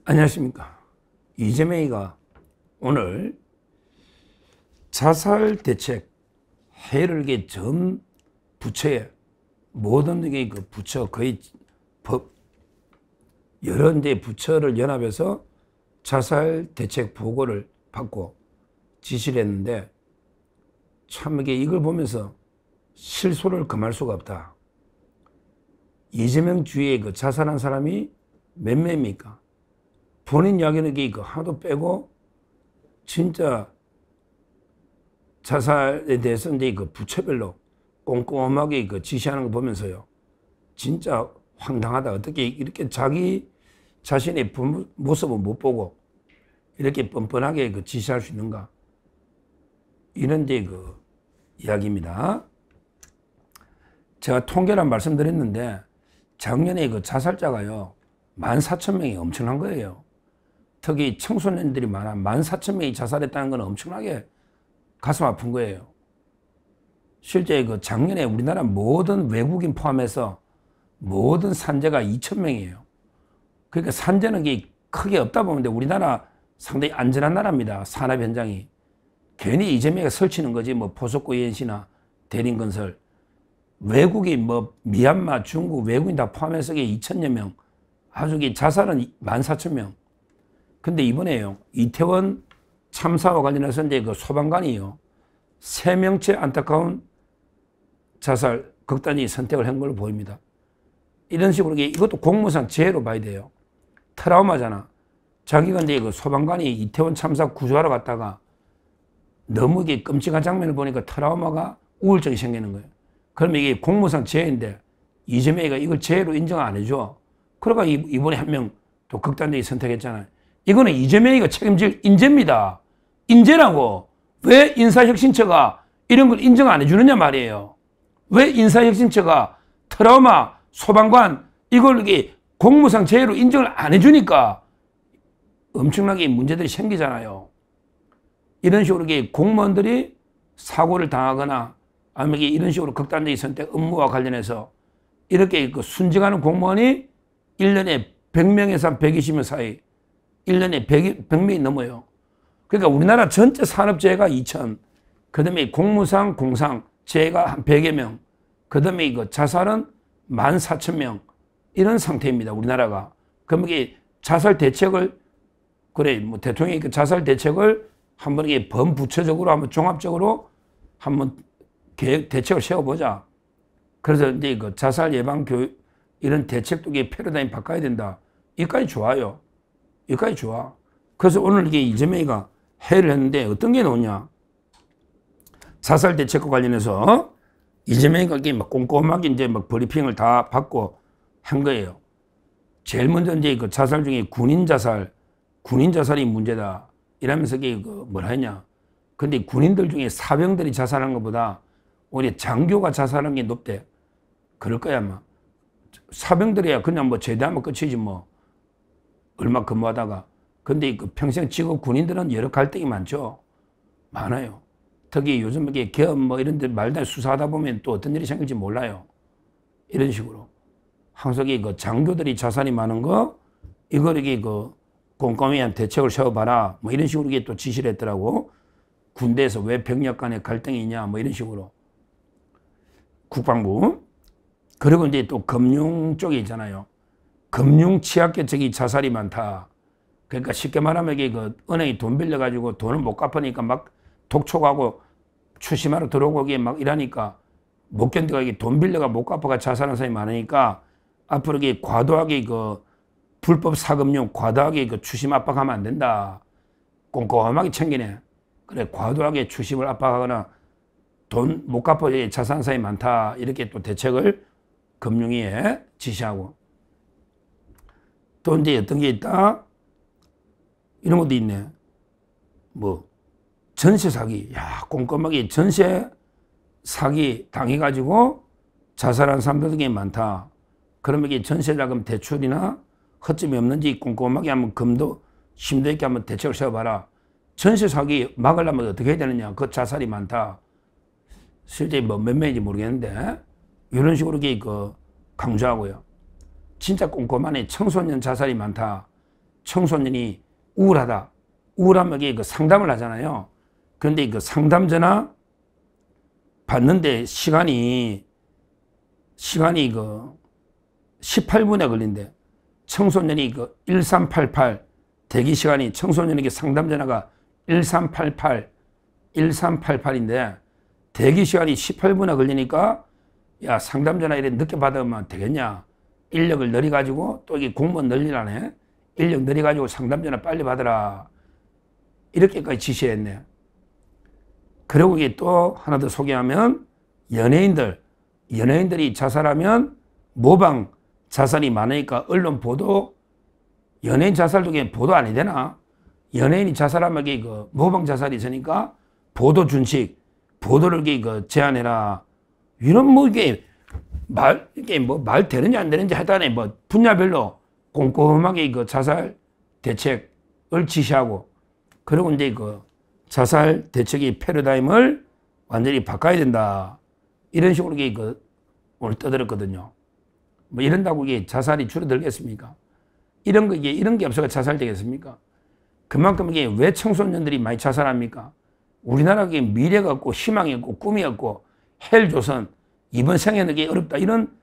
안녕하십니까. 이재명이가 오늘 자살 대책 해를 전 부처에 모든 그 부처 거의 법 여러 데 부처를 연합해서 자살 대책 보고를 받고 지시를 했는데 참 이걸 보면서 실소를 금할 수가 없다. 이재명 주위에 그 자살한 사람이 몇 명입니까? 본인 이야기는 하도 빼고 진짜 자살에 대해서 이제 그 부처별로 꼼꼼하게 지시하는 거 보면서요. 진짜 황당하다. 어떻게 이렇게 자기 자신의 모습을 못 보고 이렇게 뻔뻔하게 지시할 수 있는가. 이런 이제 이야기입니다. 제가 통계란 말씀드렸는데 작년에 자살자가요. 14,000명이 엄청난 거예요. 특히 청소년들이 많아 14,000명이 자살했다는 건 엄청나게 가슴 아픈 거예요. 실제 작년에 우리나라 모든 외국인 포함해서 모든 산재가 2,000명이에요. 그러니까 산재는 크게 없다 보는데 우리나라 상당히 안전한 나라입니다. 산업 현장이. 괜히 이재명이 설치는 거지. 뭐 포석구 ENC나 대림건설. 외국인 미얀마, 중국 외국인 다 포함해서 2,000여 명. 아주 자살은 14,000명. 근데 이번에요. 이태원 참사와 관련해서 이제 소방관이요. 3명째 안타까운 자살 극단적인 선택을 한 걸로 보입니다. 이런 식으로 이것도 공무상 재해로 봐야 돼요. 트라우마잖아. 자기가 이제 소방관이 이태원 참사 구조하러 갔다가 너무 끔찍한 장면을 보니까 트라우마가 우울증이 생기는 거예요. 그러면 이게 공무상 재해인데 이재명이가 이걸 재해로 인정 안 해줘. 그러니까 이번에 한 명 또 극단적인 선택했잖아요. 이거는 이재명이가 책임질 인재입니다. 인재라고. 왜 인사혁신처가 이런 걸 인정 안 해주느냐 말이에요. 왜 인사혁신처가 트라우마, 소방관 이걸 공무상 재해로 인정을 안 해주니까 엄청나게 문제들이 생기잖아요. 이런 식으로 공무원들이 사고를 당하거나 아니면 이런 식으로 극단적인 선택 업무와 관련해서 이렇게 순직하는 공무원이 1년에 100명에서 120명 사이 1년에 100명이 넘어요. 그러니까 우리나라 전체 산업재해가 2,000, 그 다음에 공무상, 공상 재해가 한 100여 명, 그 다음에 자살은 14,000명 이런 상태입니다. 우리나라가. 그럼 이게 자살 대책을 대통령이 자살 대책을 한번 범부처적으로 한번 종합적으로 한번 대책을 세워보자. 그래서 이제 자살 예방 교육 이런 대책도 패러다임 바꿔야 된다. 이까지 좋아요. 여기까지 좋아. 그래서 오늘 이재명이가 회의를 했는데 어떤 게 나오냐. 자살 대책과 관련해서 이재명이가 꼼꼼하게 이제 브리핑을 다 받고 한 거예요. 제일 먼저 이제 자살 중에 군인 자살이 문제다. 이러면서 뭐라 했냐. 근데 군인들 중에 사병들이 자살한 것보다 오히려 장교가 자살한 게 높대. 그럴 거야, 아마. 사병들이야 그냥 제대하면 끝이지 얼마 근무하다가. 근데 평생 직업 군인들은 여러 갈등이 많죠. 많아요. 특히 요즘 계엄 이런 데 말단 수사하다 보면 또 어떤 일이 생길지 몰라요. 이런 식으로. 항상 장교들이 자살이 많은 거, 이걸 꼼꼼히 한 대책을 세워봐라. 이런 식으로 또 지시를 했더라고. 군대에서 왜 병력 간에 갈등이 있냐. 이런 식으로. 국방부. 그리고 이제 또 금융 쪽에 있잖아요. 금융 취약계 쪽이 자살이 많다. 그러니까 쉽게 말하면 은행이 돈 빌려가지고 돈을 못 갚으니까 막 독촉하고 추심하러 들어오고 막 이러니까 못 견디가 돈 빌려가 못 갚아가 자살하는 사람이 많으니까 앞으로 과도하게 불법 사금융 과도하게 추심 압박하면 안 된다. 꼼꼼하게 챙기네. 그래 과도하게 추심을 압박하거나 돈 못 갚아 자살하는 사람이 많다. 이렇게 또 대책을 금융위에 지시하고. 또 이제 어떤 게 있다? 이런 것도 있네. 전세 사기. 야, 꼼꼼하게 전세 사기 당해가지고 자살한 사람들이 많다. 그러면 이게 전세자금 대출이나 허점이 없는지 꼼꼼하게 한번 심도 있게 한번 대책을 세워봐라. 전세 사기 막으려면 어떻게 해야 되느냐. 그 자살이 많다. 실제 몇 명인지 모르겠는데 이런 식으로 강조하고요. 진짜 꼼꼼하네. 청소년 자살이 많다. 청소년이 우울하다. 우울하면 이게 그 상담을 하잖아요. 그런데 그 상담 전화 받는데 시간이 그 18분에 걸린대. 청소년이 그 1388 대기 시간이 청소년에게 상담 전화가 1388인데 대기 시간이 18분에 걸리니까 야, 상담 전화 이래 늦게 받으면 되겠냐? 인력을 늘려가지고 또 이게 공무원 늘리라네. 인력 늘려가지고 상담 전화 빨리 받으라. 이렇게까지 지시했네. 그리고 이게 또 하나 더 소개하면 연예인들이 자살하면 모방 자살이 많으니까 언론 보도 연예인 자살도 보도 안 해야 되나? 연예인이 자살하면 그 모방 자살이 있으니까 보도 준칙, 보도를 제한해라. 이런 뭐 이게 말 되는지 안 되는지 하여튼에 뭐 분야별로 꼼꼼하게 그 자살 대책을 지시하고 그리고 이제 그 자살 대책의 패러다임을 완전히 바꿔야 된다. 이런 식으로 오늘 떠들었거든요. 뭐 이런다고 이게 자살이 줄어들겠습니까? 이런 게 없어가 자살 되겠습니까? 그만큼 이게 왜 청소년들이 많이 자살합니까? 우리나라가 미래가 없고 희망이 없고 꿈이 없고 헬조선 이번 생에는 이게 어렵다 이런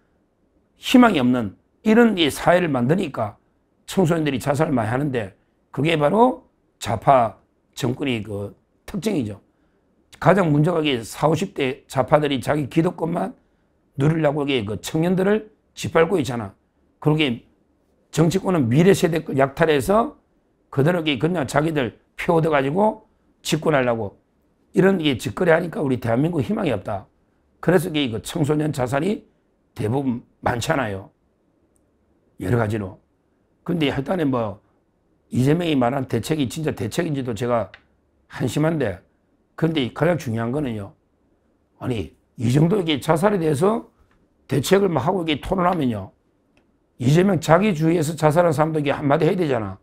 희망이 없는 이런 사회를 만드니까 청소년들이 자살을 많이 하는데 그게 바로 좌파 정권의 그 특징이죠. 가장 문제가 40, 50대 좌파들이 자기 기득권만 누리려고 그 청년들을 짓밟고 있잖아. 그러게 정치권은 미래 세대 걸 약탈해서 그들에게 그냥 자기들 표 얻어가지고 집권하려고 이런 짓거리 하니까 우리 대한민국 희망이 없다. 그래서 그 청소년 자살이 대부분 많잖아요. 여러 가지로. 근데 하여튼에 뭐 이재명이 말한 대책이 진짜 대책인지도 제가 한심한데 그런데 가장 중요한 거는요. 아니 이 정도 자살에 대해서 대책을 막 하고 토론하면요. 이재명 자기 주위에서 자살한 사람도 한마디 해야 되잖아.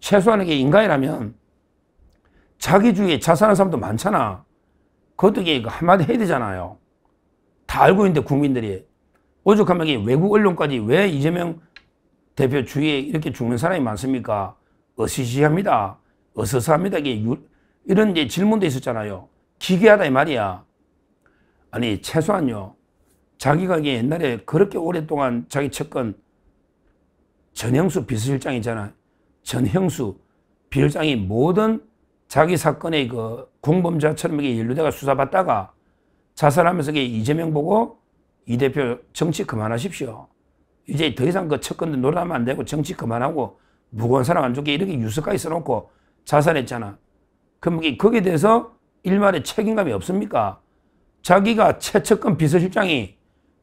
최소한 인간이라면 자기 주위에 자살한 사람도 많잖아. 그것도 한마디 해야 되잖아요. 다 알고 있는데 국민들이. 오죽하면 외국 언론까지 왜 이재명 대표 주위에 이렇게 죽는 사람이 많습니까? 어시시합니다. 어서서합니다. 이런 질문도 있었잖아요. 기괴하다 이 말이야. 아니 최소한요. 자기가 옛날에 그렇게 오랫동안 자기 측근 전형수 비서실장 있잖아. 전형수 비서실장이 모든 자기 사건의 그 공범자처럼 연루돼가 수사받다가 자살하면서 이재명 보고 이 대표 정치 그만하십시오. 이제 더 이상 그 측근들 놀아면 안 되고 정치 그만하고 무거운 사람 안 좋게 이렇게 유서까지 써놓고 자살했잖아. 그럼 거기에 대해서 일말의 책임감이 없습니까? 자기가 최측근 비서실장이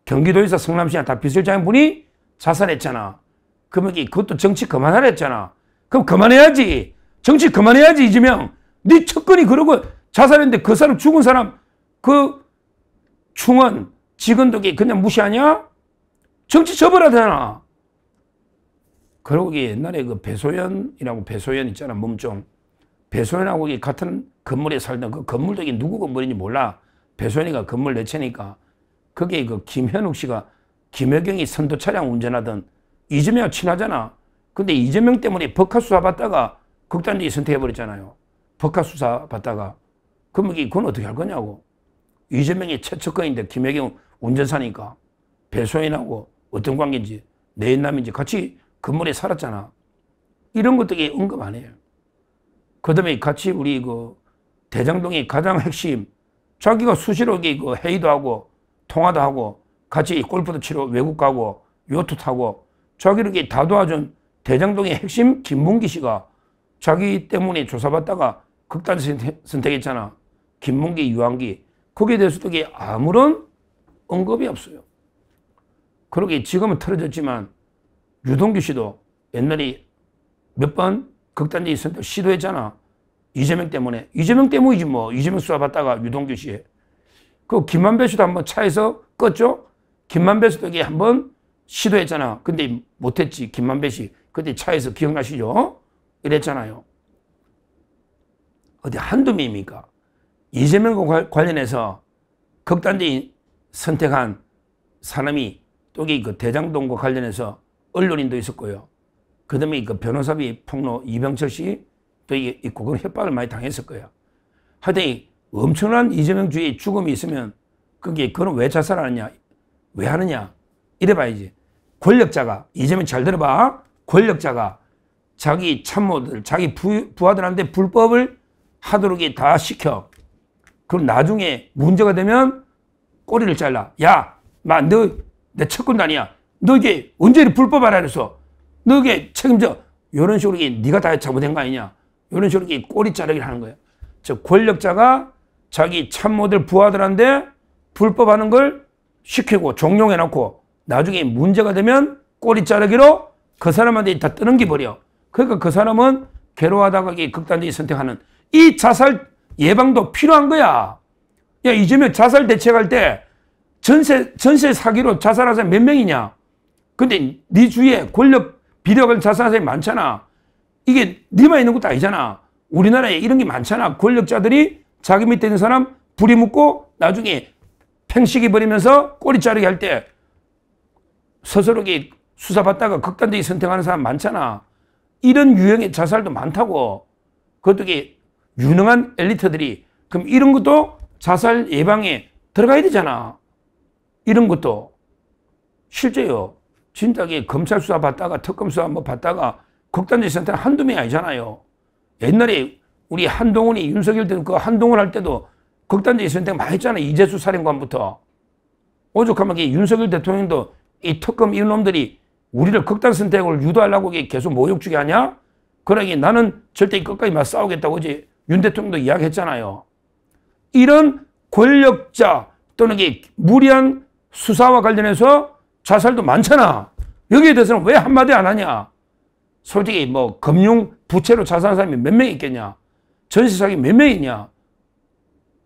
경기도에서 성남시에 다 비서실장인 분이 자살했잖아. 그러면 그것도 정치 그만하라 했잖아. 그럼 그만해야지. 정치 그만해야지 이재명. 네 측근이 그러고 자살했는데 그 사람 죽은 사람 그 충원 직원도 그냥 무시하냐? 정치 처벌하잖아. 그러고 옛날에 그 배소연이라고 배소연 있잖아. 몸종. 배소연하고 같은 건물에 살던 그 건물도 누구 건물인지 몰라. 배소연이가 건물 내채니까 그게 그 김현욱 씨가 김혜경이 선도 차량 운전하던 이재명하고 친하잖아. 근데 이재명 때문에 법카 수사 받다가 극단적인 선택해버렸잖아요. 법카 수사 받다가. 그러면 그건 어떻게 할 거냐고. 이재명이 최측근인데 김혜경 운전사니까 배소연하고 어떤 관계인지 내연남인지 같이 건물에 살았잖아. 이런 것들이 언급 안 해요. 그 다음에 같이 우리 그 대장동의 가장 핵심 자기가 수시로 그 회의도 하고 통화도 하고 같이 골프도 치러 외국 가고 요트 타고 자기를 다 도와준 대장동의 핵심 김문기 씨가 자기 때문에 조사받다가 극단 선택했잖아. 김문기, 유한기. 거기에 대해서도 아무런 언급이 없어요. 그러게 지금은 틀어졌지만 유동규 씨도 옛날에 몇 번 극단적인 선택 시도했잖아. 이재명 때문에. 이재명 때문이지 뭐. 이재명 수사받다가 유동규 씨. 그 김만배 씨도 한번 차에서 껐죠? 김만배 씨도 한번 시도했잖아. 근데 못했지. 김만배 씨. 그때 차에서 기억나시죠? 이랬잖아요. 어디 한두 명입니까? 이재명과 관련해서 극단적인 선택한 사람이 또 그 대장동과 관련해서 언론인도 있었고요. 그 다음에 그 변호사비 폭로 이병철 씨 또 이게 있고, 그건 협박을 많이 당했을 거야. 하여튼 엄청난 이재명 주의 죽음이 있으면 그건 왜 자살하느냐? 왜 하느냐? 이래 봐야지. 권력자가, 이재명 잘 들어봐. 권력자가 자기 참모들, 자기 부하들한테 불법을 하도록 다 시켜. 그럼 나중에 문제가 되면 꼬리를 잘라. 야, 너 내 측근단이야. 너 이게 언제 불법 하라 그랬어? 너 이게 책임져. 이런 식으로 네가 다 잘못된 거 아니냐? 이런 식으로 꼬리 자르기를 하는 거예요. 즉 권력자가 자기 참모들 부하들한테 불법하는 걸 시키고 종용해놓고 나중에 문제가 되면 꼬리 자르기로 그 사람한테 다 떠넘겨버려. 그러니까 그 사람은 괴로워하다가 극단적인 선택하는 이 자살 예방도 필요한 거야. 야, 이재명 자살 대책할 때 전세 사기로 자살한 사람이 몇 명이냐? 근데 네 주위에 권력 비리가 자살한 사람이 많잖아. 이게 네만 있는 것도 아니잖아. 우리나라에 이런 게 많잖아. 권력자들이 자기 밑에 있는 사람 불이 묻고 나중에 팽식이 버리면서 꼬리 자르기 할 때 스스로 수사받다가 극단적인 선택하는 사람 많잖아. 이런 유형의 자살도 많다고. 그것도 유능한 엘리트들이 그럼 이런 것도 자살 예방에 들어가야 되잖아. 이런 것도 실제요. 진짜 검찰 수사 받다가 특검 수사 뭐 받다가 극단적인 선택 한두 명이 아니잖아요. 옛날에 우리 한동훈이 윤석열 때도 그 한동훈 할 때도 극단적인 선택 많이 했잖아요. 이재수 사령관부터. 오죽하면 윤석열 대통령도 이 특검 이런 놈들이 우리를 극단 선택을 유도하려고 계속 모욕 주게 하냐? 그러기 나는 절대 끝까지 막 싸우겠다고 어제 윤 대통령도 이야기했잖아요. 이런 권력자 또는 무리한 수사와 관련해서 자살도 많잖아. 여기에 대해서는 왜 한마디 안 하냐? 솔직히 뭐 금융 부채로 자살한 사람이 몇 명 있겠냐? 전세 사기 몇 명 있냐?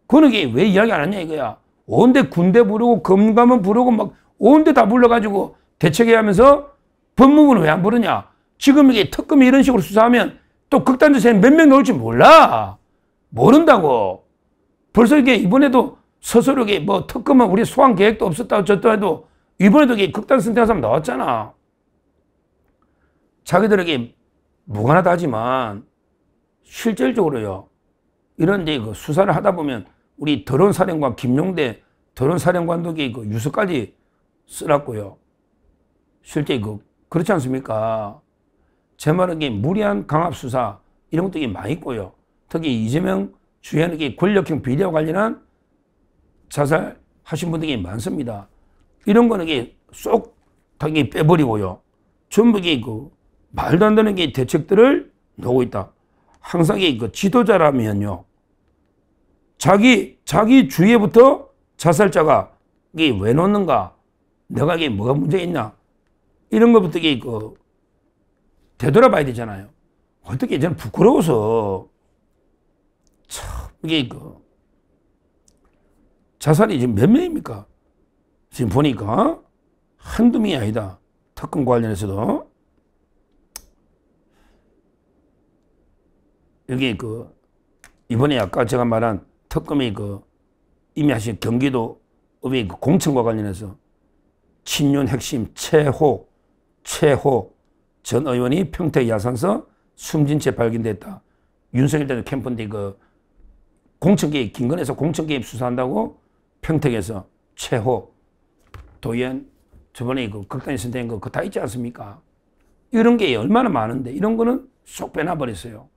그런 게 왜 이야기 안 하냐 이거야. 온데 군대 부르고 검감은 부르고 막 온데 다 불러가지고 대책해야 하면서 법무부는 왜 안 부르냐? 지금 이게 특검이 이런 식으로 수사하면 또 극단적인 몇 명 나올지 몰라. 모른다고. 벌써 이게 이번에도 스스로 뭐 특검은 우리 소환 계획도 없었다고 저도 해도 이번에도 극단 선택한 사람 나왔잖아. 자기들에게 무관하다 하지만 실질적으로요. 이런 그 수사를 하다 보면 우리 더러운 사령관 김용대 더러운 사령관도 그 유서까지 쓰놨고요. 실제 그렇지 않습니까? 제 말은 무리한 강압 수사 이런 것도 많이 있고요. 특히 이재명 주변에 권력형 비리와 관련한 자살하신 분들이 많습니다. 이런 거는 쏙 당연히 빼버리고요. 전부 말도 안 되는 대책들을 놓고 있다. 항상 지도자라면요. 자기 주위에부터 자살자가 왜 놓는가? 내가 뭐가 문제 있냐? 이런 것부터 되돌아봐야 되잖아요. 어떻게 저는 부끄러워서 참 자살이 지금 몇 명입니까? 지금 보니까 한두 명이 아니다. 특검 관련해서도 여기 이번에 아까 제가 말한 특검이 이미 하신 경기도업의 공천과 관련해서 친윤 핵심 최호 전 의원이 평택 야산서 숨진 채 발견됐다. 윤석열 대통령 캠프인데 공천개입 김건희에서 공천개입 수사한다고 평택에서 최호 도의원 저번에 극단의 선택한 거 그거 다 있지 않습니까? 이런 게 얼마나 많은데 이런 거는 쏙 빼놔버렸어요.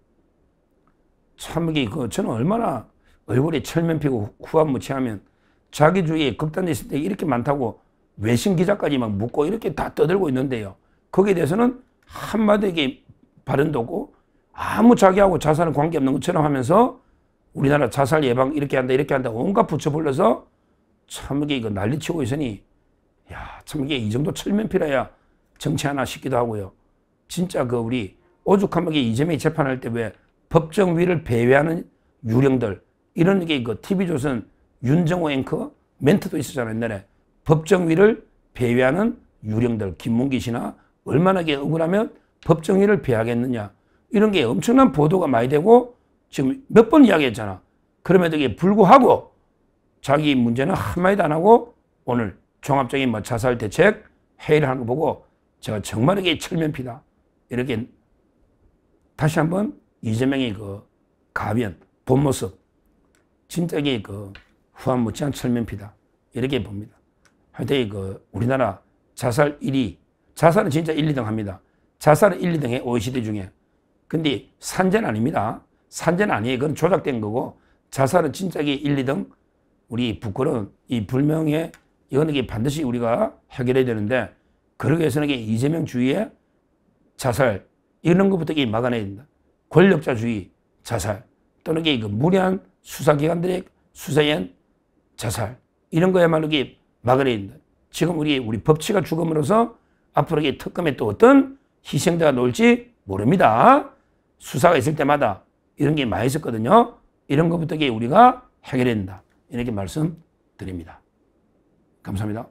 참 저는 얼마나 얼굴에 철면 피고 후한무치하면 자기 주위에 극단의 선택이 이렇게 많다고 외신 기자까지 막 묻고 이렇게 다 떠들고 있는데요. 거기에 대해서는 한마디 발언도 없고 아무 자기하고 자살은 관계없는 것처럼 하면서 우리나라 자살 예방 이렇게 한다 온갖 부처 불러서 참 이게 난리치고 있으니 야, 참 이게 이 정도 철면피라야 정치하나 싶기도 하고요. 진짜 우리 오죽하면 이재명이 재판할 때 왜 법정위를 배회하는 유령들 이런 게 TV조선 윤정호 앵커 멘트도 있었잖아요. 옛날에 법정위를 배회하는 유령들 김문기 씨나 얼마나 억울하면 법정위를 배회하겠느냐 이런 게 엄청난 보도가 많이 되고 지금 몇 번 이야기했잖아. 그럼에도 불구하고 자기 문제는 한마디도 안 하고 오늘 종합적인 자살 대책 회의를 하는 거 보고 제가 정말 이게 철면피다 이렇게 다시 한번 이재명의 그 가변, 본 모습, 진짜 이게 그 후한무치한 철면피다. 이렇게 봅니다. 하여튼 그 우리나라 자살 1위, 자살은 진짜 1, 2등 합니다. 자살은 1, 2등 해, OECD 중에. 근데 산재는 아닙니다. 산재는 아니에요. 그건 조작된 거고, 자살은 진짜 이게 1, 2등. 우리 북한은 이 불명예, 이거는 이게 반드시 우리가 해결해야 되는데, 그러기 위해서는 이게 이재명 주의의 자살, 이런 것부터 이게 막아내야 된다. 권력자주의 자살, 또는 이게 그 무리한 수사기관들의 수사연 자살, 이런 거야말로 이게 막아내야 된다. 지금 우리 법치가 죽음으로써 앞으로 이게 특검에 또 어떤 희생자가 나올지 모릅니다. 수사가 있을 때마다 이런 게 많이 있었거든요. 이런 것부터 우리가 해결해야 된다. 이렇게 말씀드립니다. 감사합니다.